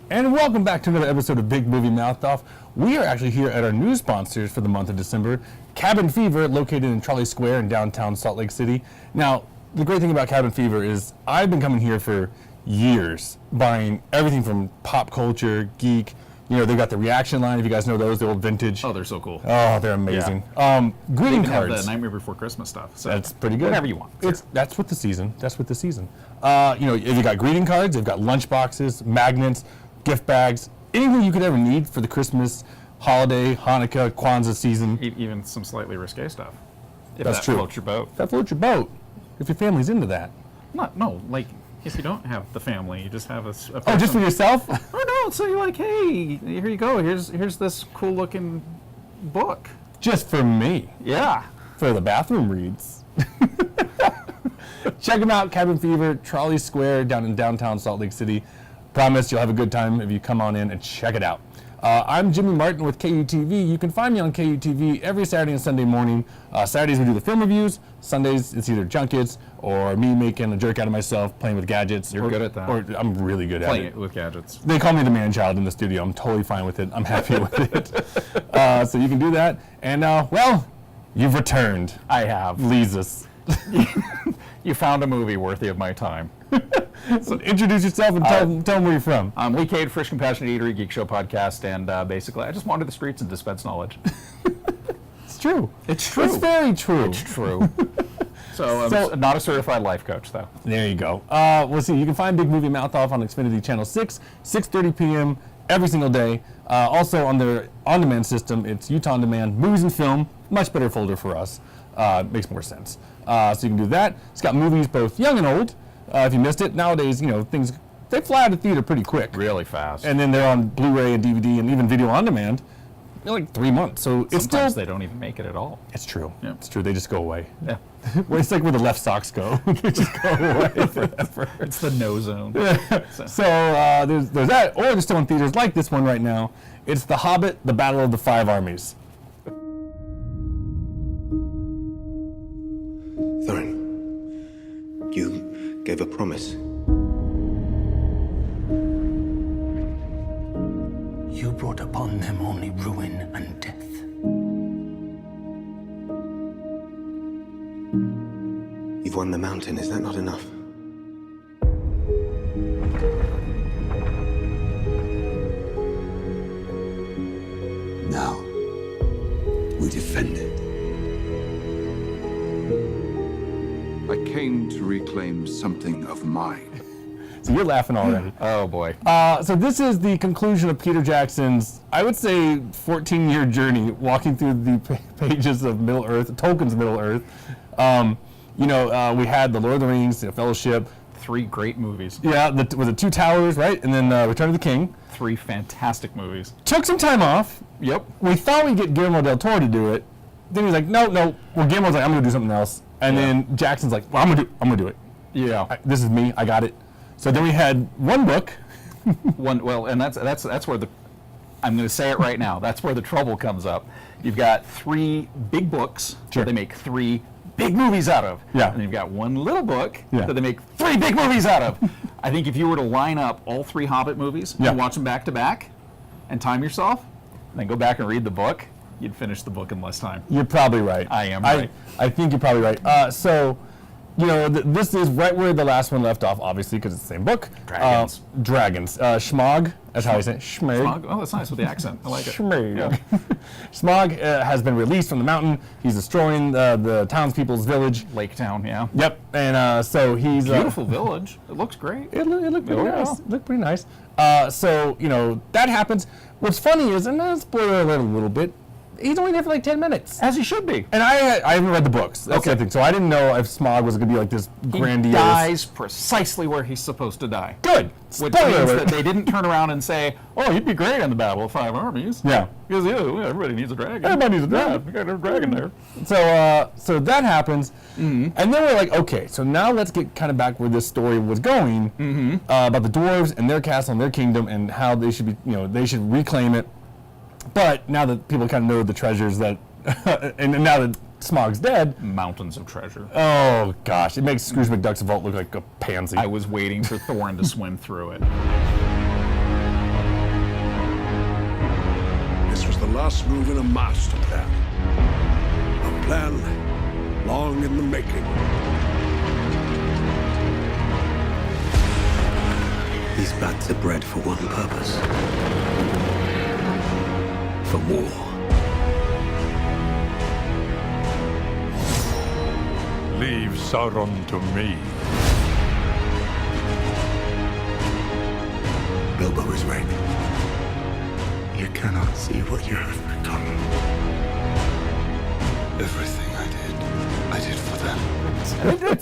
And welcome back to another episode of Big Movie Mouth Off. We are actually here at our new sponsors for the month of December, Cabin Fever, located in Trolley Square in downtown Salt Lake City. Now, the great thing about Cabin Fever is I've been coming here for years, buying everything from pop culture, geek. You know, they've got the reaction line, if you guys know those, the old vintage. Oh, they're so cool. Oh, they're amazing. Yeah. Greeting cards. Have the Nightmare Before Christmas stuff. So that's pretty good. Whatever you want. That's with the season. That's with the season. You know, if you got greeting cards, they've got lunch boxes, magnets, gift bags, anything you could ever need for the Christmas, holiday, Hanukkah, Kwanzaa season. Even some slightly risque stuff. If That's that true. Floats your boat. That floats your boat. If your family's into that. No, like if you don't have the family, you just have a person. Oh, just for yourself? Oh no! So you're like, hey, here you go. Here's this cool looking book. Just for me. Yeah. For the bathroom reads. Check them out, Cabin Fever, Trolley Square, down in downtown Salt Lake City. Promise you'll have a good time if you come on in and check it out. I'm Jimmy Martin with KUTV. You can find me on KUTV every Saturday and Sunday morning. Saturdays we do the film reviews. Sundays it's either junkets or me making a jerk out of myself, playing with gadgets. You're good at that. Or I'm really good at it. Playing it with gadgets. They call me the man-child in the studio. I'm totally fine with it. I'm happy with it. So you can do that. And, well, you've returned. I have. Leezus. You found a movie worthy of my time. So introduce yourself and tell them where you're from. I'm Leigh, Kade, Frisch, Compassionate Eatery, Geek Show podcast, and basically I just wander the streets and dispense knowledge. It's true. It's true. It's very true. It's true. So I'm not a certified life coach, though. There you go. We'll see. You can find Big Movie Mouth Off on Xfinity Channel 6, 6:30 p.m. every single day. Also on their on-demand system, it's Utah On Demand, movies and film. Much better folder for us. Makes more sense. So you can do that. It's got movies both young and old. If you missed it, nowadays, you know, things, they fly out of theater pretty quick. Really fast. And then they're on Blu-ray and DVD and even video on demand in like 3 months. So it's Sometimes still... they don't even make it at all. It's true. Yeah. It's true. They just go away. Yeah. Well, it's like where the left socks go. They just go away forever. It's the no zone. So there's that. Or they're still in theaters like this one right now. It's The Hobbit, The Battle of the Five Armies. Thorin, you gave a promise. You brought upon them only ruin and death. You've won the mountain, is that not enough? Now, we defend it. I came to reclaim something of mine. So you're laughing already. Oh boy. So this is the conclusion of Peter Jackson's, I would say, 14-year journey walking through the pages of Middle-earth, Tolkien's Middle-earth. You know, we had The Lord of the Rings, The Fellowship. 3 great movies. Yeah, was it Two Towers, right? And then Return of the King. 3 fantastic movies. Took some time off. Yep. We thought we'd get Guillermo del Toro to do it. Then he's like, no. Well, Guillermo's like, I'm going to do something else. And then Jackson's like, well, I'm gonna do it. Yeah. This is me. I got it. So then we had one book. Well, and that's where I'm going to say it right now. That's where the trouble comes up. You've got 3 big books Sure. that they make 3 big movies out of. Yeah. And you've got one little book Yeah. that they make 3 big movies out of. I think if you were to line up all 3 Hobbit movies Yeah. and watch them back to back and time yourself, and then go back and read the book, you'd finish the book in less time. You're probably right. I am right. I think you're probably right. So, you know, this is right where the last one left off, obviously, because it's the same book. Dragons. Dragons. Schmog, that's how you say it. Schmeg. Oh, that's nice with the accent. I like it. Schmeg. Yeah. Smog has been released from the mountain. He's destroying the townspeople's village. Lake Town, yeah. Yep. And so he's... Beautiful village. It looks great. It looked pretty Oh, nice. yeah. Looked pretty nice. So, you know, that happens. What's funny is, and I'll spoiler alert a little bit, he's only there for like 10 minutes. As he should be. And I haven't read the books. That's Okay. the thing. So I didn't know if Smog was going to be like this grandiose... He dies precisely where he's supposed to die. Good. Which Spoiler means alert. that they didn't turn around and say, oh, he'd be great in the Battle of 5 Armies. Yeah. Because everybody needs a dragon. Everybody needs a dragon. Yeah, we got a dragon there. So that happens, and then we're like, okay, so now let's get kind of back where this story was going about the dwarves and their castle and their kingdom and how they should be, you know, they should reclaim it. But now that people kind of know the treasures that, and now that Smog's dead, Mountains of treasure. oh gosh, it makes Scrooge McDuck's vault look like a pansy. I was waiting for Thorin to swim through it. This was the last move in a master plan. A plan long in the making. These bats are bred for one purpose. For war. Leave Sauron to me. Bilbo is right. You cannot see what you have become. Everything I did for them.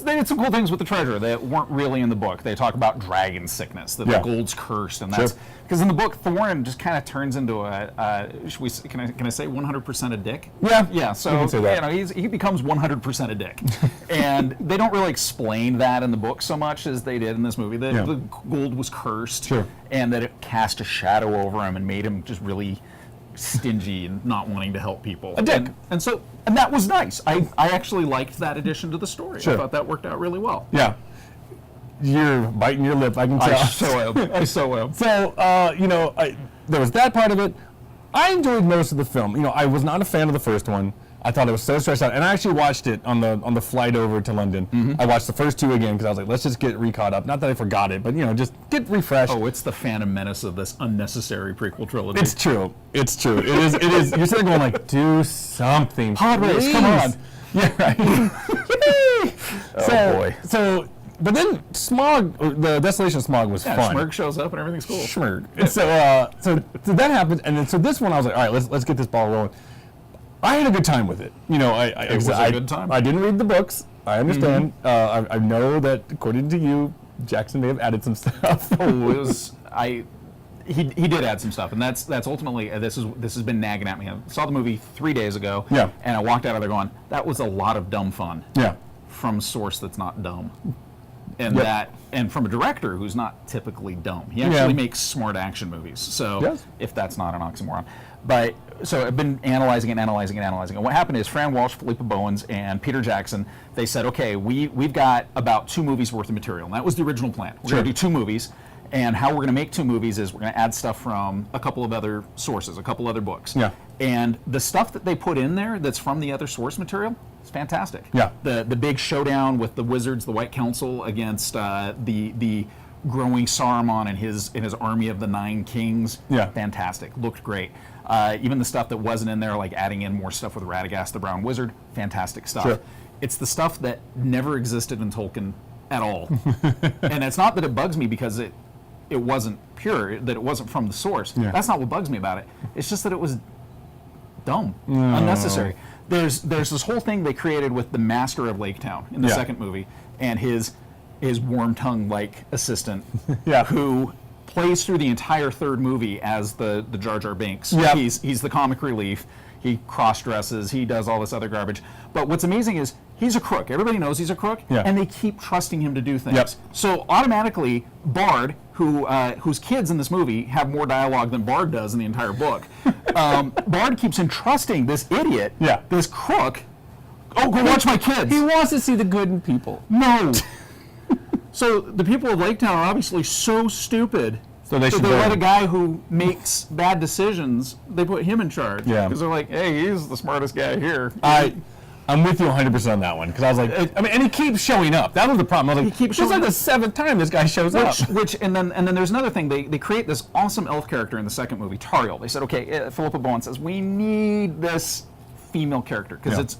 They did some cool things with the treasure that weren't really in the book. They talk about dragon sickness, that Yeah. the gold's cursed, and that's because in the book Thorin just kind of turns into can I say 100% a dick? Yeah. Yeah. So you can say that. he becomes 100% a dick, and they don't really explain that in the book so much as they did in this movie. That the gold was cursed, Sure. and that it cast a shadow over him and made him just really stingy and not wanting to help people. A dick. And that was nice. I actually liked that addition to the story. Sure. I thought that worked out really well. Yeah. You're biting your lip, I can tell. I so am. So, there was that part of it. I enjoyed most of the film. I was not a fan of the first one. I thought it was so stretched out, and I actually watched it on the flight over to London. Mm-hmm. I watched the first two again because I was like, let's just get re-caught up. Not that I forgot it, but just get refreshed. Oh, it's the Phantom Menace of this unnecessary prequel trilogy. It's true. It's true. It is. It is. You're sitting there going like, do something. Pod race, please. come on. Yeah, right. Oh, boy. So, but then Smog, the Desolation of Smog was Yeah, fun. Schmurg shows up and everything's cool. Schmurg. And so that happened, and then so this one I was like, all right, let's get this ball rolling. I had a good time with it. It was a good time. I didn't read the books. I understand. I know that according to you, Jackson may have added some stuff. He did add some stuff, and that's ultimately this has been nagging at me. I saw the movie 3 days ago, Yeah. and I walked out of there going, that was a lot of dumb fun. Yeah. From a source that's not dumb. And Yep. and from a director who's not typically dumb. He actually makes smart action movies. So Yes. if that's not an oxymoron. But so I've been analyzing. And what happened is Fran Walsh, Philippa Bowens, and Peter Jackson, they said, okay, we've got about 2 movies worth of material. And that was the original plan. We're going to do 2 movies. And how we're going to make 2 movies is we're going to add stuff from a couple of other sources, a couple other books. Yeah. And the stuff that they put in there that's from the other source material is fantastic. Yeah. The big showdown with the wizards, the White Council, against the growing Saruman and his army of the 9 kings. Yeah. Fantastic. Looked great. Even the stuff that wasn't in there, like adding in more stuff with Radagast the Brown Wizard, fantastic stuff. Sure. It's the stuff that never existed in Tolkien at all. And it's not that it bugs me because it wasn't pure, that it wasn't from the source. Yeah. That's not what bugs me about it. It's just that it was dumb, unnecessary. There's this whole thing they created with the Master of Lake Town in the Yeah. second movie, and his worm tongue like assistant, Yeah. who plays through the entire third movie as the Jar Jar Binks. Yep. He's the comic relief. He cross dresses. He does all this other garbage. But what's amazing is he's a crook. Everybody knows he's a crook, Yeah. and they keep trusting him to do things. Yep. So automatically, Bard, whose kids in this movie have more dialogue than Bard does in the entire book, Bard keeps entrusting this idiot, Yeah. this crook. Oh, go watch my kids. He wants to see the good in people. No. So the people of Lake Town are obviously so stupid. So they should let burn. a guy who makes bad decisions, they put him in charge. Yeah. Because they're like, hey, he's the smartest guy here. I'm with you 100% on that one because I was like, and he keeps showing up. That was the problem. I was like, He keeps this is showing like up. the 7th time this guy shows up. And then there's another thing. They create this awesome elf character in the second movie, Tariel. They said, okay, Philippa Bowen says, we need this female character because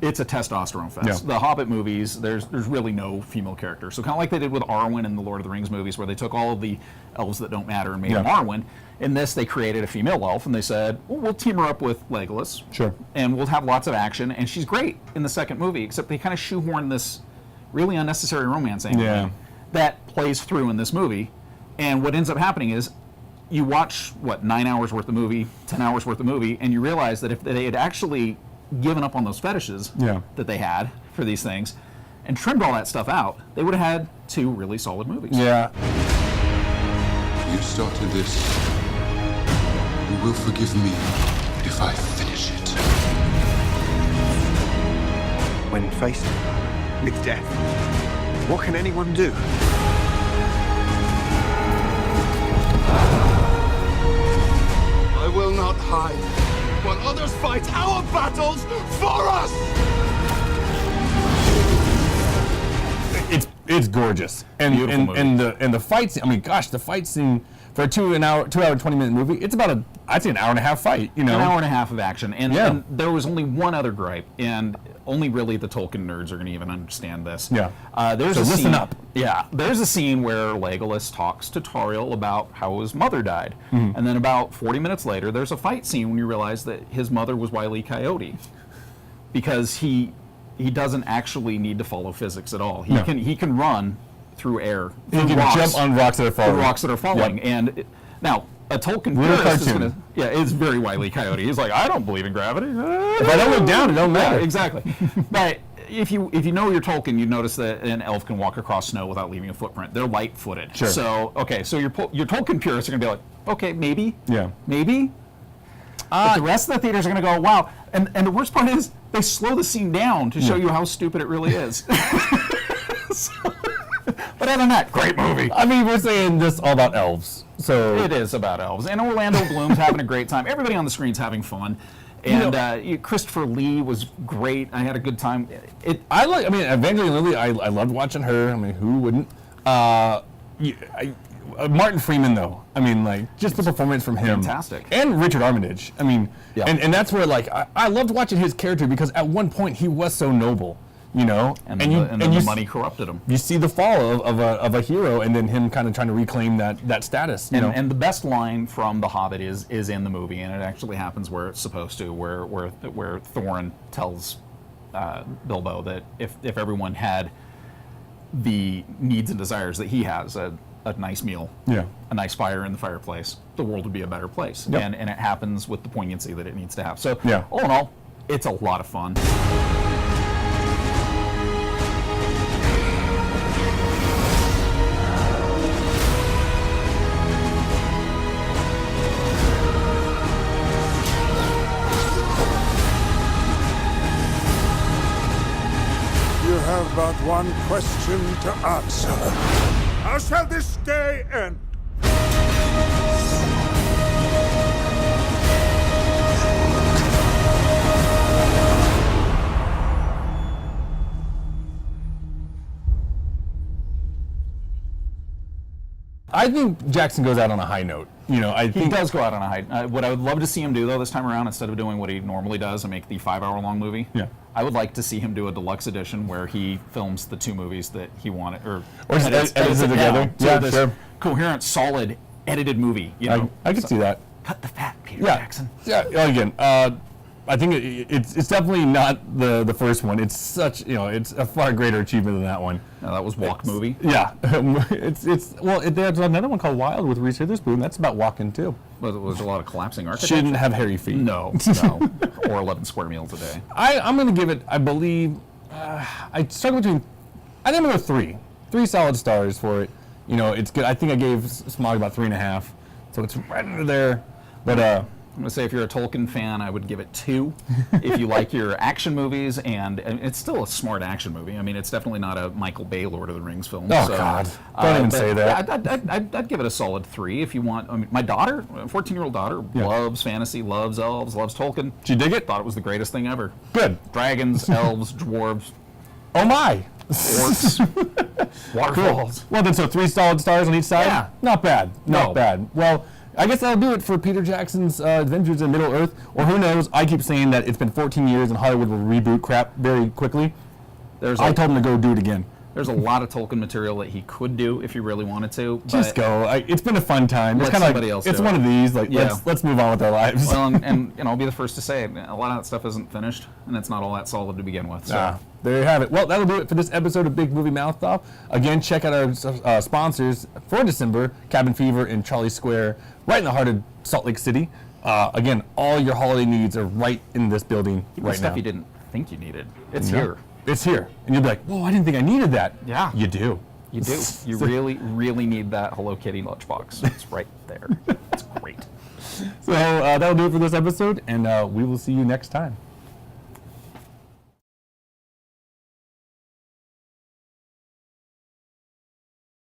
it's a testosterone fest. Yeah. The Hobbit movies, there's really no female character. So kind of like they did with Arwen in the Lord of the Rings movies, where they took all of the elves that don't matter and made them Arwen. In this, they created a female elf, and they said, well, we'll team her up with Legolas. Sure. And we'll have lots of action, and she's great in the second movie, except they kind of shoehorn this really unnecessary romance angle Yeah. that plays through in this movie. And what ends up happening is you watch, 9 hours worth of movie, 10 hours worth of movie, and you realize that if they had actually given up on those fetishes that they had for these things and trimmed all that stuff out, they would have had 2 really solid movies. Yeah. You started this. You will forgive me if I finish it. When faced with death, what can anyone do? I fight our battles for us! It's gorgeous, and Beautiful movie. and the fight scene. I mean, gosh, the fight scene for a 2 hour 20-minute movie. It's about I'd say an hour and a half fight. You know, An hour and a half of action, and, Yeah. and there was only one other gripe, and only really the Tolkien nerds are going to even understand this. Yeah. There's So a listen scene, up. Yeah, there's a scene where Legolas talks to Tauriel about how his mother died, Mm-hmm. and then about 40 minutes later, there's a fight scene when you realize that his mother was Wile E. Coyote, because he doesn't actually need to follow physics at all. No. He can run through air, you through can rocks, jump on rocks that are falling. through rocks that are falling, Yep. and now. A Tolkien Real purist is cartoon. going to, yeah, it's very Wile E. Coyote. He's like, I don't believe in gravity. If I don't look down, it don't matter. Yeah, exactly. But if you know your Tolkien, you notice that an elf can walk across snow without leaving a footprint. They're light-footed. Sure. So so your Tolkien purists are going to be like, okay, maybe. Yeah. Maybe. But the rest of the theaters are going to go, wow. And the worst part is they slow the scene down to show you how stupid it really is. But other than that, great movie. I mean, we're saying this all about elves, so It is about elves, and Orlando Bloom's having a great time. Everybody on the screen's having fun, and Christopher Lee was great. I had a good time. I mean, Evangeline Lilly. I loved watching her. I mean, who wouldn't? Martin Freeman, though. I mean, like just the performance from him, Fantastic. and Richard Armitage. I mean, Yeah. and that's where like I loved watching his character because at one point he was so noble, you know, and then the money corrupted him. You see the fall of a hero, and then him kind of trying to reclaim that status. You know? And the best line from The Hobbit is in the movie, and it actually happens where it's supposed to, where Thorin tells Bilbo that if everyone had the needs and desires that he has, a nice meal, Yeah. a nice fire in the fireplace, the world would be a better place. Yep. And it happens with the poignancy that it needs to have. So Yeah. all in all, it's a lot of fun. You have but one question to answer. How shall this day end? I think Jackson goes out on a high note. You know, I He think does go out on a high. What I would love to see him do, though, this time around, instead of doing what he normally does and make the 5-hour-long movie, Yeah. I would like to see him do a deluxe edition where he films the 2 movies that he wanted, or just edits it down together. to Yeah, this sure. coherent, solid, edited movie. You know, I could see that. cut the fat, Peter Yeah. Jackson. Yeah. Again, I think it's definitely not the first one. It's such it's a far greater achievement than that one. No, that was Walk movie. Yeah. There's another one called Wild with Reese Witherspoon. That's about walking too. Was a lot of collapsing architecture. Shouldn't have hairy feet. No, or 11 square meals a day. I'm going to give it, I believe, I struggle between, I think I'm going to go 3 solid stars for it. You know, it's good. I think I gave Smog about 3.5, so it's right under there. But I'm going to say if you're a Tolkien fan, I would give it 2. If you like your action movies, and it's still a smart action movie. I mean, it's definitely not a Michael Bay Lord of the Rings film. Oh, God. Don't even but say that. Yeah, I'd give it a solid 3 if you want. I mean, my daughter, 14-year-old daughter, Yeah. loves fantasy, loves elves, loves Tolkien. Did you dig it? Thought it was the greatest thing ever. Good. Dragons, elves, dwarves, Oh my. orcs, waterfalls. Well, then, so 3 solid stars on each side? Yeah. Not bad. Not No. bad. Well, I guess that'll do it for Peter Jackson's Adventures in Middle-earth. Or who knows, I keep saying that it's been 14 years and Hollywood will reboot crap very quickly. I told him to go do it again. There's a lot of Tolkien material that he could do if he really wanted to. Just but- go. It's been a fun time. It's Let kind of somebody like, else it's do one it. of these. Like, Yeah. let's move on with our lives. Well, and I'll be the first to say it. A lot of that stuff isn't finished, and it's not all that solid to begin with. So. There you have it. Well, that'll do it for this episode of Big Movie Mouth Off. Again, check out our sponsors for December, Cabin Fever and Charlie Square, right in the heart of Salt Lake City. Again, all your holiday needs are right in this building Even right stuff now. you didn't think you needed. It's Yeah. here. It's here. And you'll be like, whoa, I didn't think I needed that. Yeah. You do. You do. You really, really need that Hello Kitty lunchbox. It's right there. It's great. So that'll do it for this episode, and we will see you next time.